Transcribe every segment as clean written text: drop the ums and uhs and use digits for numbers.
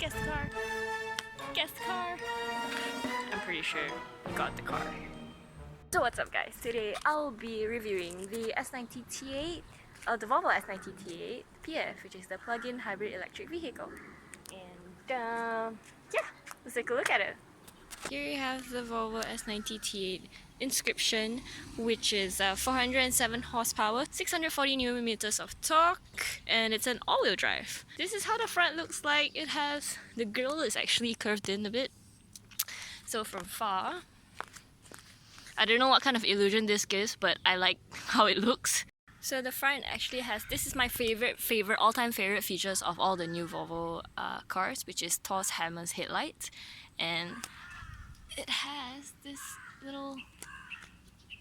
Guess the car. Guess the car. I'm pretty sure you got the car. So what's up guys? Today I'll be reviewing the S90 T8, the Volvo S90 T8 PF, which is the plug-in hybrid electric vehicle. And yeah, let's take a look at it. Here you have the Volvo S90 T8 Inscription, which is 407 horsepower, 640 Newton meters of torque, and it's an all-wheel drive. This is how the front looks like. It has, the grille is actually curved in a bit. So from far, I don't know what kind of illusion this gives, but I like how it looks. So the front actually has, this is my all-time favorite features of all the new Volvo cars, which is Thor's Hammer's headlights. And it has this little,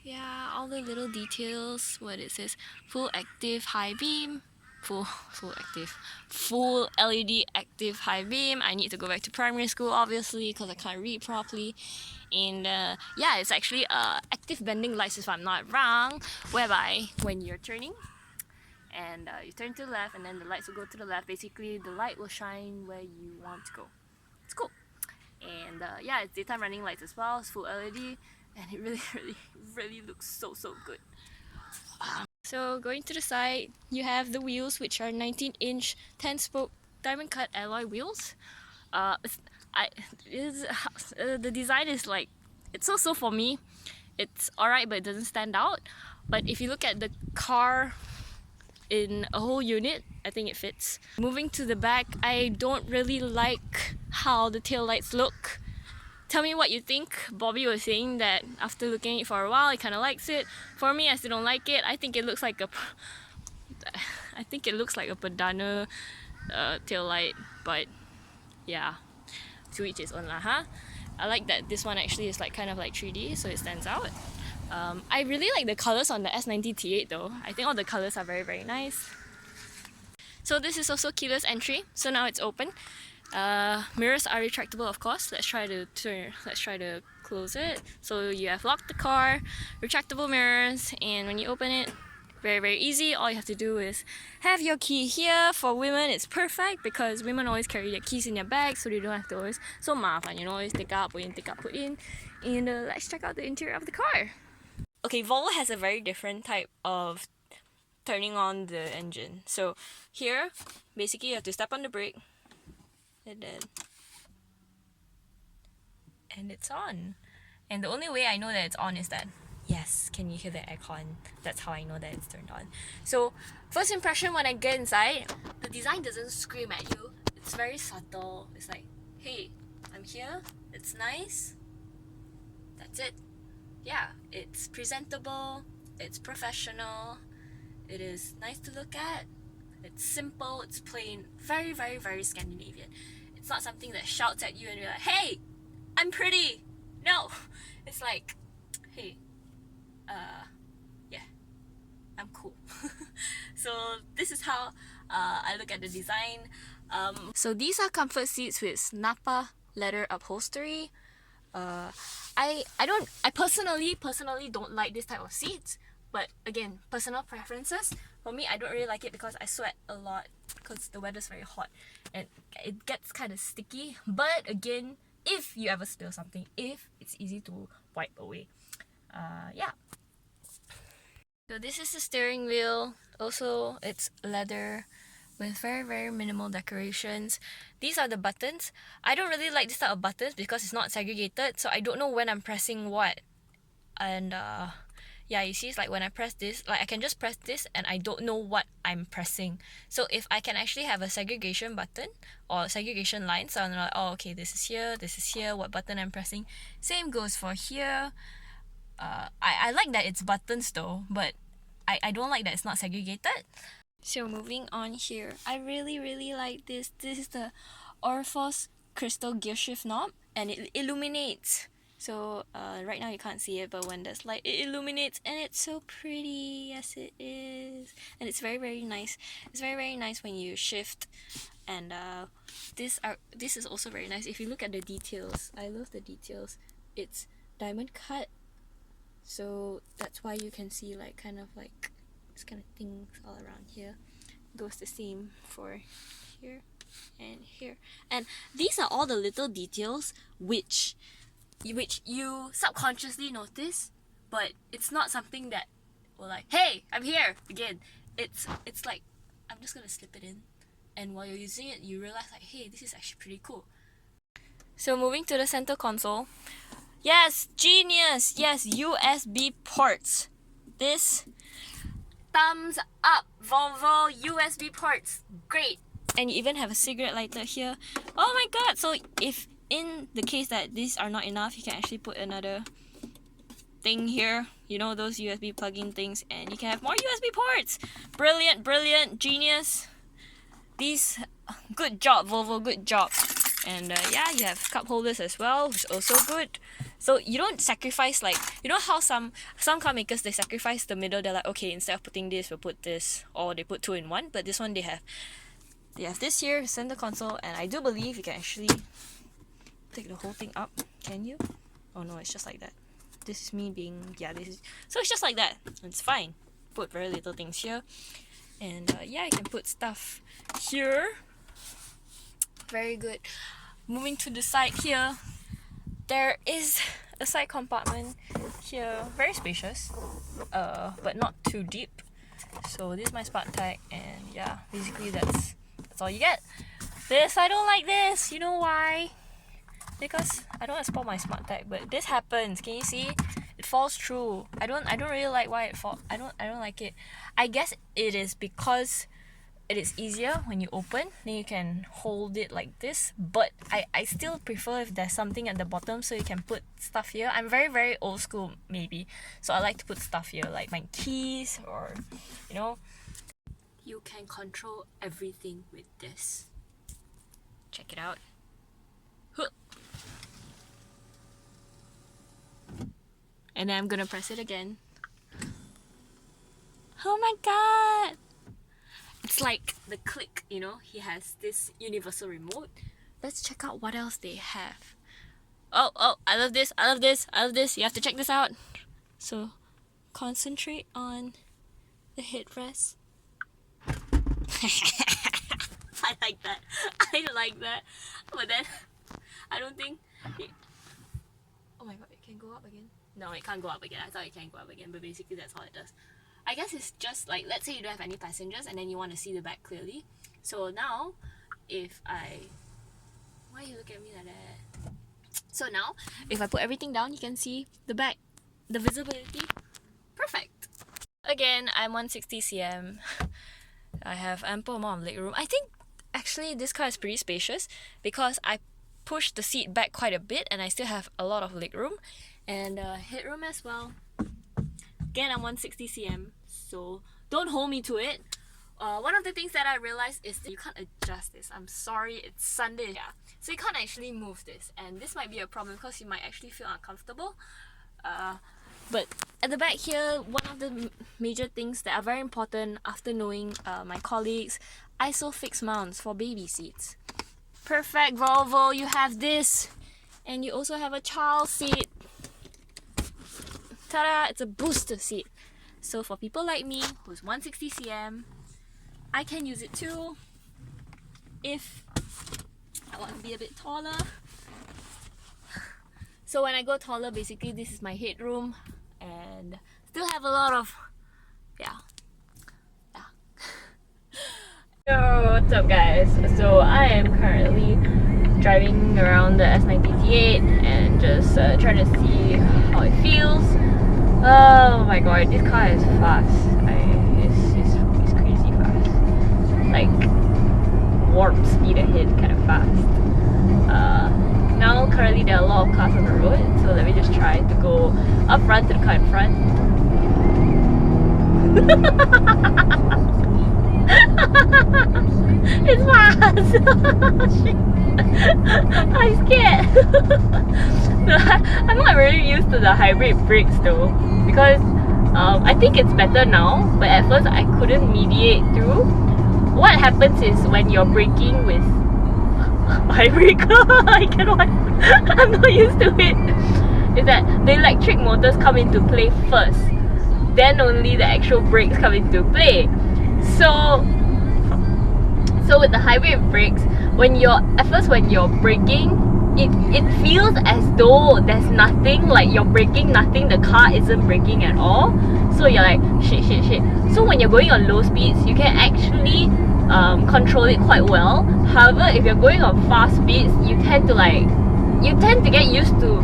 yeah, all the little details. What it says, full active high beam, full LED active high beam. I need to go back to primary school obviously because I can't read properly. And yeah, it's actually active bending lights if I'm not wrong, whereby when you're turning and you turn to the left and then the lights will go to the left, basically the light will shine where you want to go. It's cool. And yeah, it's daytime running lights as well. It's full LED and it really looks so good. So going to the side, you have the wheels, which are 19-inch 10-spoke diamond cut alloy wheels. The design is like, it's so for me. It's alright, but it doesn't stand out. But if you look at the car in a whole unit, I think it fits. Moving to the back, I don't really like how the tail lights look. Tell me what you think. Bobby was saying that after looking at it for a while, he kind of likes it. For me, I still don't like it. I think it looks like a Perdana tail light, but yeah, to each his own lah, huh? I like that this one actually is like kind of like 3D, so it stands out. I really like the colors on the S90 T8 though. I think all the colors are very nice. So this is also keyless entry, so now it's open. Mirrors are retractable, of course. Let's try to close it. So you have locked the car, retractable mirrors, and when you open it, very easy. All you have to do is have your key here. For women, it's perfect because women always carry their keys in their bag, so they don't have to always so mafan, you know, always take out, put in. And let's check out the interior of the car. Okay, Volvo has a very different type of turning on the engine. So here, basically, you have to step on the brake. And it's on. And the only way I know that it's on is that, yes, can you hear the aircon? That's how I know that it's turned on. So first impression when I get inside, the design doesn't scream at you. It's very subtle. It's like, hey, I'm here, it's nice, that's it. Yeah, it's presentable, it's professional, it is nice to look at, it's simple, it's plain, very Scandinavian. It's not something that shouts at you and you're like, hey, I'm pretty. No, it's like, hey, yeah, I'm cool. So this is how I look at the design. So these are comfort seats with Napa leather upholstery. I personally don't like this type of seats, but again, personal preferences. For me, I don't really like it because I sweat a lot because the weather's very hot and it gets kind of sticky. But again, if you ever spill something, if it's easy to wipe away. Yeah. So this is the steering wheel. Also, it's leather with very minimal decorations. These are the buttons. I don't really like this type of buttons because it's not segregated, so I don't know when I'm pressing what. And yeah, you see, it's like when I press this, like I can just press this and I don't know what I'm pressing. So if I can actually have a segregation button or segregation line, so I'm like, oh okay, this is here, what button I'm pressing. Same goes for here. I like that it's buttons though, but I don't like that it's not segregated. So moving on here, I really like this. This is the Orphos crystal gear shift knob and it illuminates. So right now you can't see it, but when there's light, it illuminates and it's so pretty. Yes, it is. And it's very nice. It's very nice when you shift. And this is also very nice. If you look at the details, I love the details. It's diamond cut. So that's why you can see like kind of like this kind of things all around here. Goes the same for here. and here. And these are all the little details which you subconsciously notice, but it's not something that will like, hey, I'm here, begin. It's like, I'm just gonna slip it in, and while you're using it, you realize like, hey, this is actually pretty cool. So moving to the center console. Yes, genius! Yes, USB ports. This, thumbs up, Volvo USB ports. Great! And you even have a cigarette lighter here. Oh my god! So if in the case that these are not enough, you can actually put another thing here. You know, those USB plug-in things, and you can have more USB ports. Brilliant, brilliant, genius. These, good job, Volvo, good job. And yeah, you have cup holders as well, which is also good. So you don't sacrifice, like, you know how some car makers, they sacrifice the middle. They're like, okay, instead of putting this, we'll put this, or they put two in one. But this one, they have this here, center console, and I do believe you can actually take the whole thing up. Can you? Oh no, it's just like that. This is me being, yeah, this is, so it's just like that. It's fine. Put very little things here. And yeah, you can put stuff here. Very good. Moving to the side here, there is a side compartment here. Very spacious, but not too deep. So this is my smart tag, and yeah, basically that's all you get. This, I don't like this. You know why? Because I don't want to spoil my smart tag, but this happens. Can you see? It falls through. I don't really like why it fall. I don't like it. I guess it is because it is easier when you open, then you can hold it like this. But I still prefer if there's something at the bottom so you can put stuff here. I'm very, very old school maybe, so I like to put stuff here, like my keys, or you know. You can control everything with this. Check it out. And then I'm gonna press it again. Oh my god! It's like the Click, you know, he has this universal remote. Let's check out what else they have. Oh, I love this, I love this, I love this. You have to check this out. So, concentrate on the headrest. I like that. I like that. But then, I don't think... Oh my god, it can go up again? No, it can't go up again. I thought it can go up again, but basically that's all it does. I guess it's just like, let's say you don't have any passengers and then you want to see the back clearly. So now, if I... Why you look at me like that? So now, if I put everything down, you can see the back, the visibility. Perfect. Again, I'm 160 cm. I have ample amount of legroom. I think actually this car is pretty spacious because I pushed the seat back quite a bit and I still have a lot of legroom and headroom as well. Again, I'm 160 cm, so don't hold me to it. One of the things that I realized is that you can't adjust this. I'm sorry, it's Sunday, yeah. So you can't actually move this, and this might be a problem because you might actually feel uncomfortable. But at the back here, one of the major things that are very important after knowing my colleagues, ISOFIX mounts for baby seats. Perfect, Volvo, you have this, and you also have a child seat. Ta-da! It's a booster seat. So for people like me, who's 160 cm, I can use it too if I want to be a bit taller. So when I go taller, basically this is my headroom, and still have a lot of, yeah. Yo, what's up guys? So I am currently driving around the S90 T8 and just trying to see how it feels. Oh my god, this car is fast. It's crazy fast. Like warp speed ahead, kind of fast. Now currently there are a lot of cars on the road, so let me just try to go up front to the car in front. It's fast! I'm scared! I'm not really used to the hybrid brakes though, because I think it's better now, but at first I couldn't mediate through. What happens is when you're braking with hybrid car, I cannot, I'm not used to it, is that the electric motors come into play first, then only the actual brakes come into play. So So with the hybrid brakes, when you're braking, it feels as though there's nothing, like you're braking nothing, the car isn't braking at all. So you're like shit. So when you're going on low speeds, you can actually control it quite well. However, if you're going on fast speeds, you tend to get used to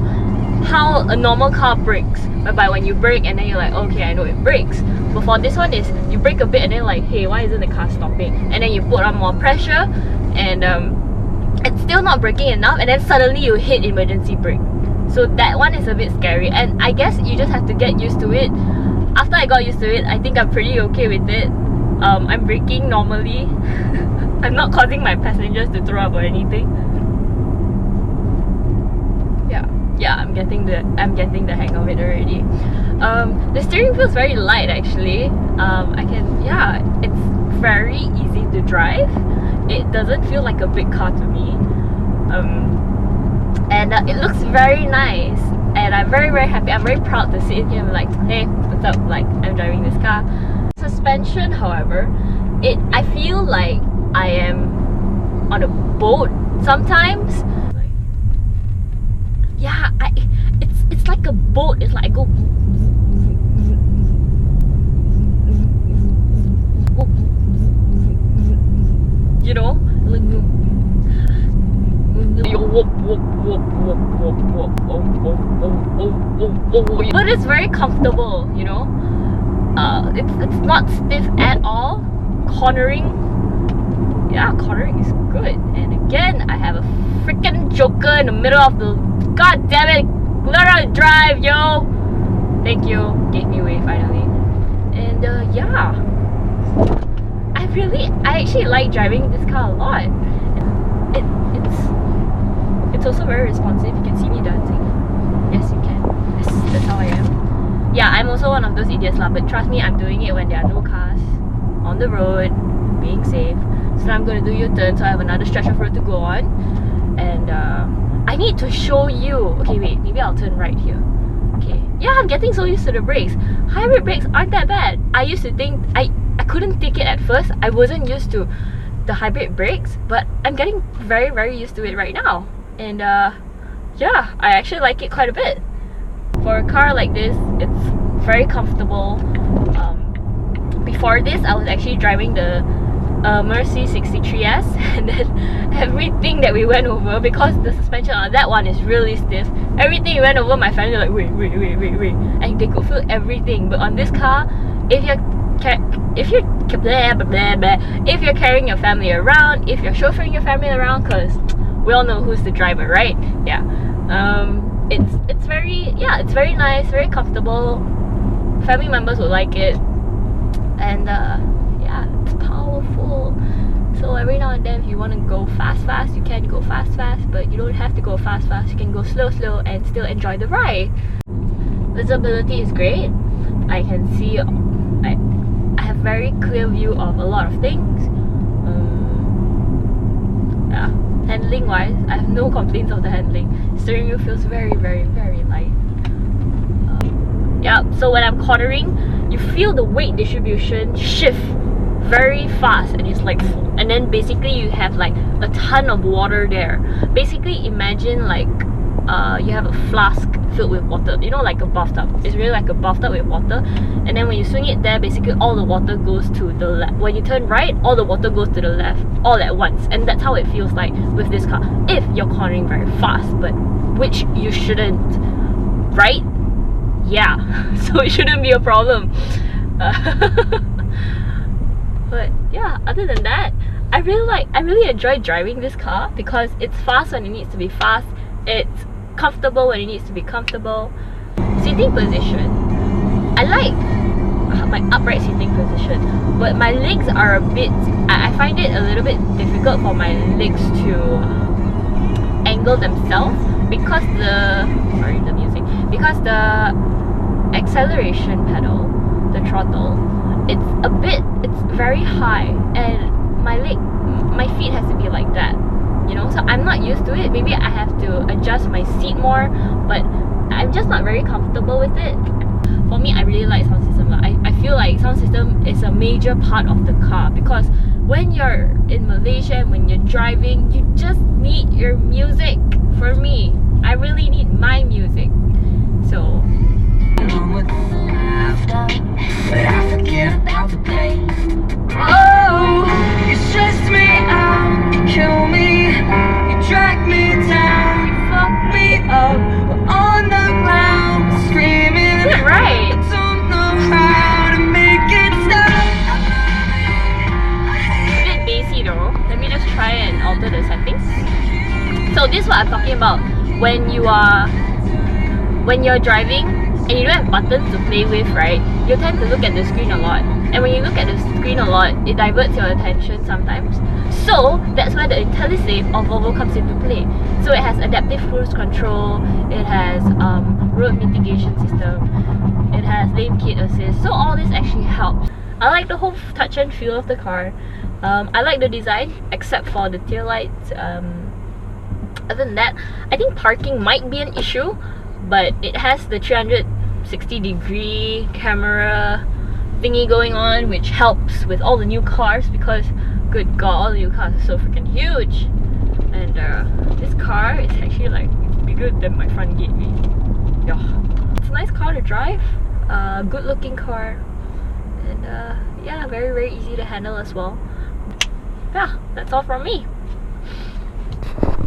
how a normal car brakes, whereby when you brake and then you're like, okay, I know it brakes. But for this one is, you brake a bit and then like, hey, why isn't the car stopping? And then you put on more pressure and it's still not braking enough, and then suddenly you hit emergency brake. So that one is a bit scary, and I guess you just have to get used to it. After I got used to it, I think I'm pretty okay with it. I'm braking normally. I'm not causing my passengers to throw up or anything. Yeah, I'm getting the hang of it already. The steering feels very light actually. It's very easy to drive. It doesn't feel like a big car to me. And it looks very nice. And I'm very, very happy. I'm very proud to sit in here and be like, hey, what's up? Like, I'm driving this car. Suspension, however, I feel like I am on a boat sometimes. Yeah, it's like a boat. It's like I go, you know, like, but it's very comfortable, you know. It's not stiff at all. Cornering is good. And again, I have a freaking joker in the middle of the, god damn it, learn how to drive, yo. Thank you, gave me away finally. And yeah, I actually like driving this car a lot. It's also very responsive. You can see me dancing. Yes, you can. That's how I am. Yeah, I'm also one of those idiots lah, but trust me, I'm doing it when there are no cars on the road, being safe. So now I'm going to do U-turn, so I have another stretch of road to go on. And I need to show you. Okay, wait, maybe I'll turn right here. Okay, yeah, I'm getting so used to the brakes. Hybrid brakes aren't that bad. I used to think I couldn't take it at first. I wasn't used to the hybrid brakes, but I'm getting very, very used to it right now. And yeah, I actually like it quite a bit. For a car like this, it's very comfortable. Before this, I was actually driving the Mercy 63S, and then everything that we went over, because the suspension on that one is really stiff, everything we went over, my family were like, wait, and they could feel everything. But on this car, if you're carrying your family around, if you're chauffeuring your family around, because we all know who's the driver, right? Yeah. It's very nice, very comfortable. Family members will like it, and yeah, it's powerful. So every now and then, if you want to go fast, you can go fast, but you don't have to go fast. You can go slow, and still enjoy the ride. Visibility is great. I can see. I have very clear view of a lot of things. Yeah. Handling wise, I have no complaints of the handling. Steering wheel feels very, very, very light. Yeah, so when I'm cornering, you feel the weight distribution shift very fast, and it's like, and then basically you have like a ton of water there. Basically imagine like you have a flask filled with water, you know, like a bathtub. It's really like a bathtub with water, and then when you swing it there, basically all the water goes to the left. When you turn right, all the water goes to the left all at once, and that's how it feels like with this car if you're cornering very fast, but which you shouldn't, right? Yeah, so it shouldn't be a problem. But yeah, other than that, I really enjoy driving this car because it's fast when it needs to be fast, it's comfortable when it needs to be comfortable. Seating position, I like my upright seating position, but my legs are a bit, I find it a little bit difficult for my legs to angle themselves because the acceleration pedal, the throttle, it's very high, and my feet has to be like that, you know, so I'm not used to it. Maybe I have to adjust my seat more, but I'm just not very comfortable with it. For me, I really like sound system. I feel like sound system is a major part of the car, because when you're in Malaysia and when you're driving, you just need your music. For me, I really need my music. So but I forget about the pain. Oh, you stress me out, you kill me, you drag me down, you fuck me up. We're on the ground, screaming. Is it right? I don't know how to make it stop. A bit bassy though. Let me just try and alter the settings. So this is what I'm talking about. When you're driving and you don't have buttons to play with, right? You tend to look at the screen a lot. And when you look at the screen a lot, it diverts your attention sometimes. So that's where the IntelliSave of Volvo comes into play. So it has adaptive cruise control, it has road mitigation system, it has lane keep assist. So all this actually helps. I like the whole touch and feel of the car. I like the design, except for the tail lights. Other than that, I think parking might be an issue, but it has the 360-degree camera thingy going on, which helps with all the new cars because, good god, all the new cars are so freaking huge. And this car is actually like bigger than my front gate. Yeah, it's a nice car to drive, good looking car, and yeah, very easy to handle as well. Yeah, that's all from me.